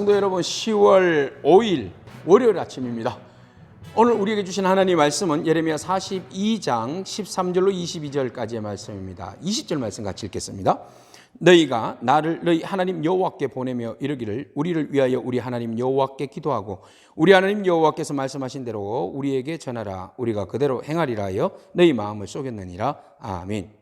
성도 여러분, 10월 5일 월요일 아침입니다. 오늘 우리에게 주신 하나님의 말씀은 예레미야 42장 13절로 22절까지의 말씀입니다. 20절 말씀 같이 읽겠습니다. 너희가 나를 너희 하나님 여호와께 보내며 이르기를 우리를 위하여 우리 하나님 여호와께 기도하고 우리 하나님 여호와께서 말씀하신 대로 우리에게 전하라. 우리가 그대로 행하리라 하여 너희 마음을 쏘겠느니라. 아멘.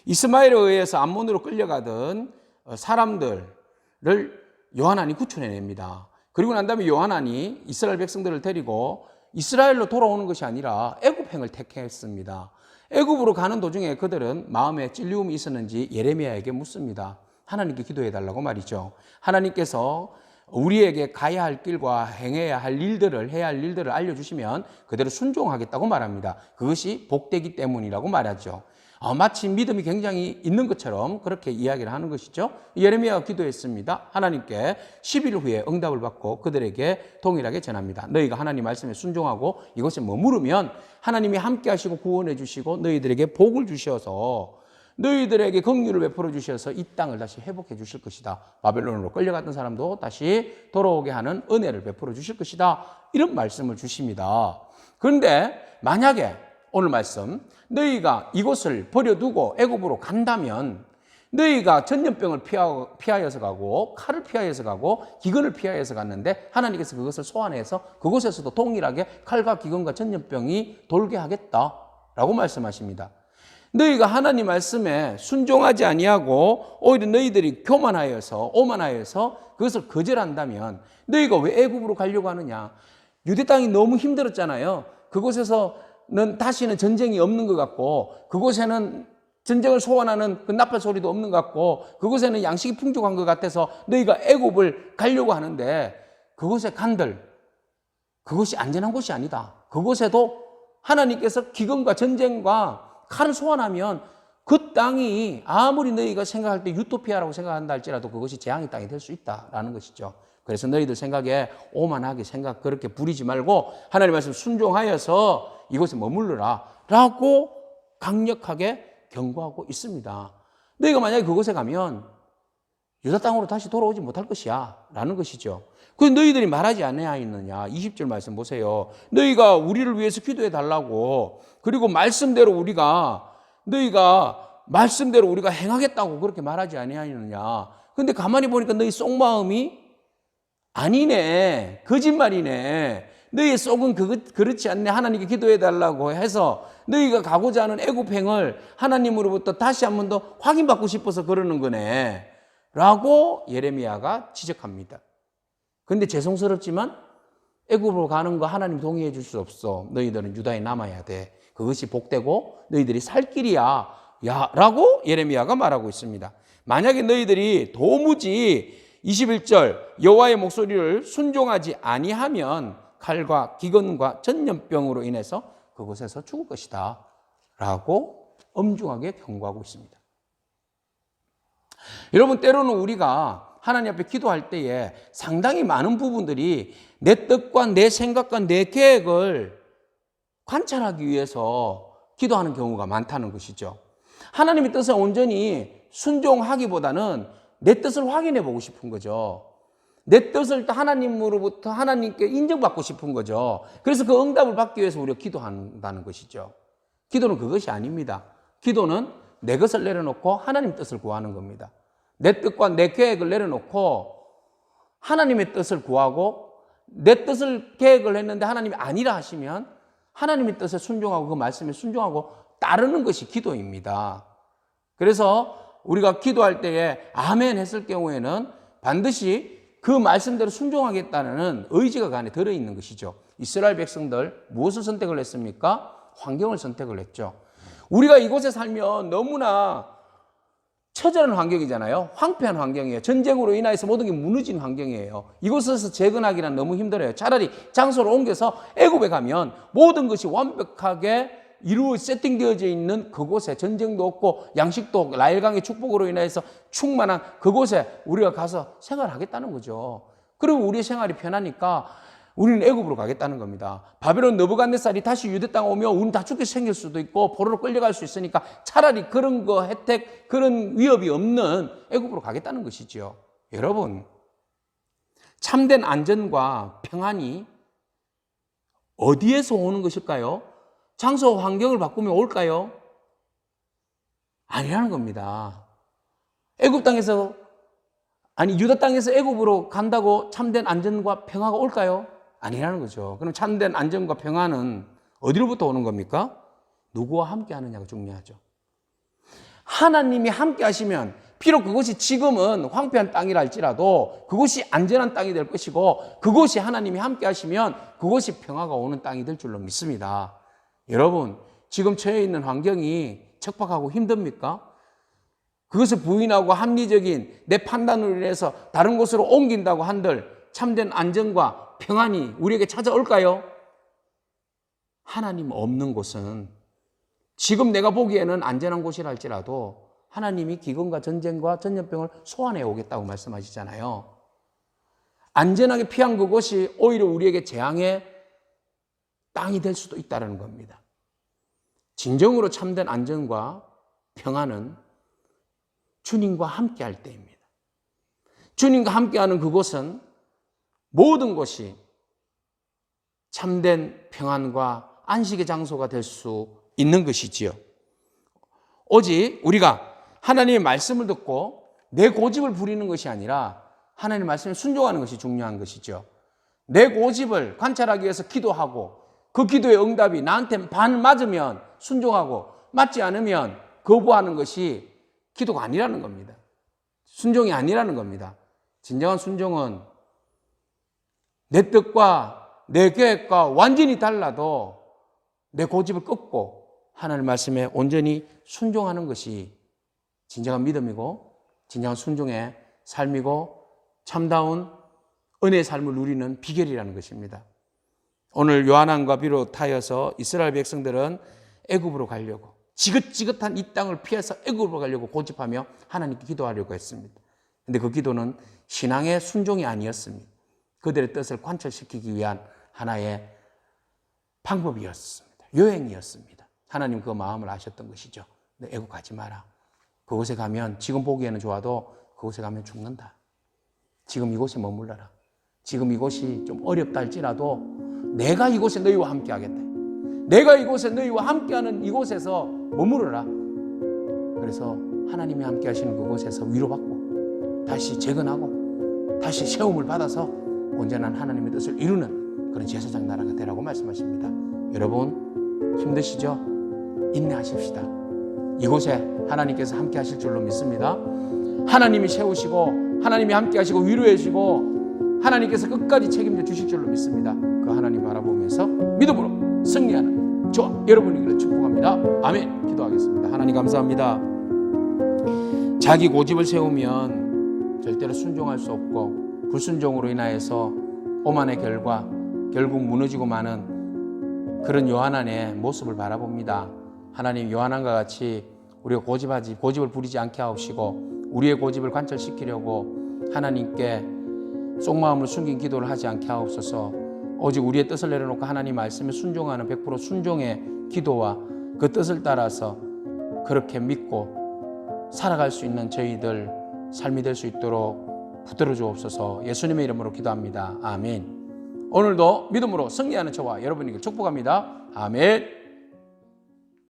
이스마엘에 의해서 암몬으로 끌려가던 사람들을 요하난이 구출해냅니다. 그리고 난 다음에 요하난이 이스라엘 백성들을 데리고 이스라엘로 돌아오는 것이 아니라 애굽행을 택했습니다. 애굽으로 가는 도중에 그들은 마음에 찔리움이 있었는지 예레미야에게 묻습니다. 하나님께 기도해달라고 말이죠. 하나님께서 우리에게 가야 할 길과 행해야 할 일들을, 해야 할 일들을 알려주시면 그대로 순종하겠다고 말합니다. 그것이 복되기 때문이라고 말하죠. 마치 믿음이 굉장히 있는 것처럼 그렇게 이야기를 하는 것이죠. 예레미야가 기도했습니다. 하나님께 10일 후에 응답을 받고 그들에게 동일하게 전합니다. 너희가 하나님 말씀에 순종하고 이것에 머무르면 하나님이 함께 하시고 구원해 주시고 너희들에게 복을 주셔서 너희들에게 긍휼을 베풀어 주셔서 이 땅을 다시 회복해 주실 것이다. 바벨론으로 끌려갔던 사람도 다시 돌아오게 하는 은혜를 베풀어 주실 것이다. 이런 말씀을 주십니다. 그런데 만약에 오늘 말씀, 너희가 이곳을 버려두고 애굽으로 간다면 너희가 전염병을 피하여서 가고 칼을 피하여서 가고 기근을 피하여서 갔는데 하나님께서 그것을 소환해서 그곳에서도 동일하게 칼과 기근과 전염병이 돌게 하겠다라고 말씀하십니다. 너희가 하나님 말씀에 순종하지 아니하고 오히려 너희들이 교만하여서 오만하여서 그것을 거절한다면 너희가 왜 애굽으로 가려고 하느냐? 유대 땅이 너무 힘들었잖아요. 그곳에서는 다시는 전쟁이 없는 것 같고 그곳에는 전쟁을 소환하는 그 나팔 소리도 없는 것 같고 그곳에는 양식이 풍족한 것 같아서 너희가 애굽을 가려고 하는데 그곳에 간들 그것이 안전한 곳이 아니다. 그곳에도 하나님께서 기근과 전쟁과 칼을 소환하면 그 땅이 아무리 너희가 생각할 때 유토피아라고 생각한다 할지라도 그것이 재앙의 땅이 될 수 있다라는 것이죠. 그래서 너희들 생각에 오만하게 생각 그렇게 부리지 말고 하나님 말씀 순종하여서 이곳에 머물러라 라고 강력하게 경고하고 있습니다. 너희가 만약에 그곳에 가면 유다 땅으로 다시 돌아오지 못할 것이야 라는 것이죠. 그 너희들이 말하지 않느냐 20절 말씀 보세요. 너희가 우리를 위해서 기도해 달라고 그리고 말씀대로 우리가 행하겠다고 그렇게 말하지 아니하느냐. 근데 가만히 보니까 너희 속마음이 아니네, 거짓말이네, 너희의 속은 그렇지 않네. 하나님께 기도해 달라고 해서 너희가 가고자 하는 애굽행을 하나님으로부터 다시 한 번 더 확인받고 싶어서 그러는 거네 라고 예레미야가 지적합니다. 그런데 죄송스럽지만 애굽으로 가는 거 하나님 동의해 줄 수 없어. 너희들은 유다에 남아야 돼. 그것이 복되고 너희들이 살 길이야 라고 예레미야가 말하고 있습니다. 만약에 너희들이 도무지 21절 여호와의 목소리를 순종하지 아니하면 칼과 기근과 전염병으로 인해서 그곳에서 죽을 것이다 라고 엄중하게 경고하고 있습니다. 여러분, 때로는 우리가 하나님 앞에 기도할 때에 상당히 많은 부분들이 내 뜻과 내 생각과 내 계획을 관찰하기 위해서 기도하는 경우가 많다는 것이죠. 하나님의 뜻에 온전히 순종하기보다는 내 뜻을 확인해 보고 싶은 거죠. 내 뜻을 하나님으로부터 하나님께 인정받고 싶은 거죠. 그래서 그 응답을 받기 위해서 우리가 기도한다는 것이죠. 기도는 그것이 아닙니다. 기도는 내 것을 내려놓고 하나님 뜻을 구하는 겁니다. 내 뜻과 내 계획을 내려놓고 하나님의 뜻을 구하고 내 뜻을 계획을 했는데 하나님이 아니라 하시면 하나님의 뜻에 순종하고 그 말씀에 순종하고 따르는 것이 기도입니다. 그래서 우리가 기도할 때에 아멘 했을 경우에는 반드시 그 말씀대로 순종하겠다는 의지가 그 안에 들어있는 것이죠. 이스라엘 백성들 무엇을 선택을 했습니까? 환경을 선택을 했죠. 우리가 이곳에 살면 너무나 처절한 환경이잖아요. 황폐한 환경이에요. 전쟁으로 인해서 모든 게 무너진 환경이에요. 이곳에서 재건하기란 너무 힘들어요. 차라리 장소를 옮겨서 애굽에 가면 모든 것이 완벽하게 세팅되어져 있는 그곳에 전쟁도 없고 양식도 나일강의 축복으로 인해서 충만한 그곳에 우리가 가서 생활하겠다는 거죠. 그리고 우리의 생활이 편하니까 우리는 애굽으로 가겠다는 겁니다. 바벨론 느부갓네살이 다시 유대 땅 오면 우리는 다 죽게 생길 수도 있고 포로로 끌려갈 수 있으니까 차라리 그런 거 혜택, 그런 위협이 없는 애굽으로 가겠다는 것이죠. 여러분, 참된 안전과 평안이 어디에서 오는 것일까요? 장소 환경을 바꾸면 올까요? 아니라는 겁니다. 애굽 땅에서 유다 땅에서 애굽으로 간다고 참된 안전과 평화가 올까요? 아니라는 거죠. 그럼 참된 안전과 평화는 어디로부터 오는 겁니까? 누구와 함께 하느냐가 중요하죠. 하나님이 함께 하시면 비록 그것이 지금은 황폐한 땅이라 할지라도 그것이 안전한 땅이 될 것이고 그것이 하나님이 함께 하시면 그것이 평화가 오는 땅이 될 줄로 믿습니다. 여러분, 지금 처해 있는 환경이 척박하고 힘듭니까? 그것을 부인하고 합리적인 내 판단으로 인해서 다른 곳으로 옮긴다고 한들 참된 안전과 평안이 우리에게 찾아올까요? 하나님 없는 곳은 지금 내가 보기에는 안전한 곳이라 할지라도 하나님이 기근과 전쟁과 전염병을 소환해 오겠다고 말씀하시잖아요. 안전하게 피한 그곳이 오히려 우리에게 재앙의 땅이 될 수도 있다는 겁니다. 진정으로 참된 안전과 평안은 주님과 함께 할 때입니다. 주님과 함께하는 그곳은 모든 것이 참된 평안과 안식의 장소가 될 수 있는 것이지요. 오직 우리가 하나님의 말씀을 듣고 내 고집을 부리는 것이 아니라 하나님의 말씀에 순종하는 것이 중요한 것이죠. 내 고집을 관찰하기 위해서 기도하고 그 기도의 응답이 나한테 반 맞으면 순종하고 맞지 않으면 거부하는 것이 기도가 아니라는 겁니다. 순종이 아니라는 겁니다. 진정한 순종은 내 뜻과 내 계획과 완전히 달라도 내 고집을 꺾고 하나님의 말씀에 온전히 순종하는 것이 진정한 믿음이고 진정한 순종의 삶이고 참다운 은혜의 삶을 누리는 비결이라는 것입니다. 오늘 요한왕과 비롯하여서 이스라엘 백성들은 애굽으로 가려고 지긋지긋한 이 땅을 피해서 애굽으로 가려고 고집하며 하나님께 기도하려고 했습니다. 그런데 그 기도는 신앙의 순종이 아니었습니다. 그들의 뜻을 관철시키기 위한 하나의 방법이었습니다. 요행이었습니다. 하나님 그 마음을 아셨던 것이죠. 근데 애굽 가지 마라. 그곳에 가면 지금 보기에는 좋아도 그곳에 가면 죽는다. 지금 이곳에 머물러라. 지금 이곳이 좀 어렵다 할지라도 내가 이곳에 너희와 함께 하겠다. 내가 이곳에 너희와 함께하는 이곳에서 머무르라. 그래서 하나님이 함께 하시는 그곳에서 위로받고 다시 재건하고 다시 세움을 받아서 온전한 하나님의 뜻을 이루는 그런 제사장 나라가 되라고 말씀하십니다. 여러분 힘드시죠? 인내하십시다. 이곳에 하나님께서 함께 하실 줄로 믿습니다. 하나님이 세우시고 하나님이 함께 하시고 위로해 주시고 하나님께서 끝까지 책임져 주실 줄로 믿습니다. 그 하나님 바라보면서 믿음으로 승리하는 저와 여러분이기를 축복합니다. 아멘. 기도하겠습니다. 하나님 감사합니다. 자기 고집을 세우면 절대로 순종할 수 없고 불순종으로 인하여서 오만의 결과 결국 무너지고 마는 그런 요한안의 모습을 바라봅니다. 하나님 요한안과 같이 우리가 고집을 부리지 않게 하옵시고 우리의 고집을 관철시키려고 하나님께 속마음을 숨긴 기도를 하지 않게 하옵소서. 오직 우리의 뜻을 내려놓고 하나님 말씀에 순종하는 100% 순종의 기도와 그 뜻을 따라서 그렇게 믿고 살아갈 수 있는 저희들 삶이 될 수 있도록 붙들어 주옵소서. 예수님의 이름으로 기도합니다. 아멘. 오늘도 믿음으로 승리하는 저와 여러분에게 축복합니다. 아멘.